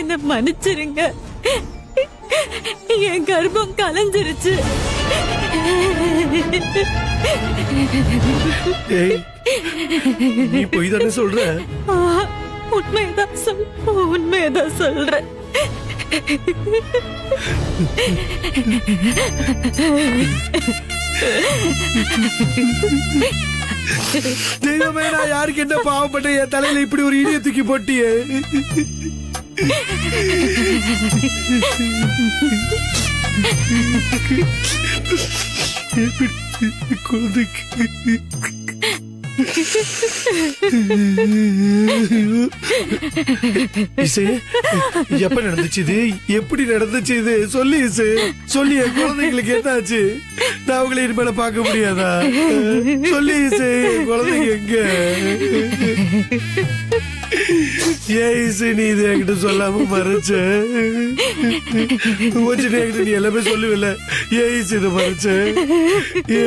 என்ன மன்னிச்சிருங்க. என் கர்ப்பம் கலைஞ்சிருச்சு. ஏய், நீ போய் தானே சொல்ற? உண்மையதான் சொல்றேன். தெய்வமே, நான் யாருக்கு என்ன பாவப்பட்ட? என் தலையில இப்படி ஒரு இடிய தூக்கி போட்டியே. குழந்தைக்கு இசை, எப்ப நடந்துச்சு இது? எப்படி நடந்துச்சு இது? சொல்லி இசை, சொல்லி. என் குழந்தைங்களுக்கு என்ன ஆச்சு? நான் அவங்களை இனிமேல பார்க்க முடியாதா? சொல்லி இசை, என் குழந்தைங்க எங்க? ஏன் இசை நீ இது என்கிட்ட சொல்லாம மறைச்ச? கொஞ்சம் என்கிட்ட நீ எல்லாமே சொல்லுவில்ல, ஏன் இசை இதை மறைச்ச?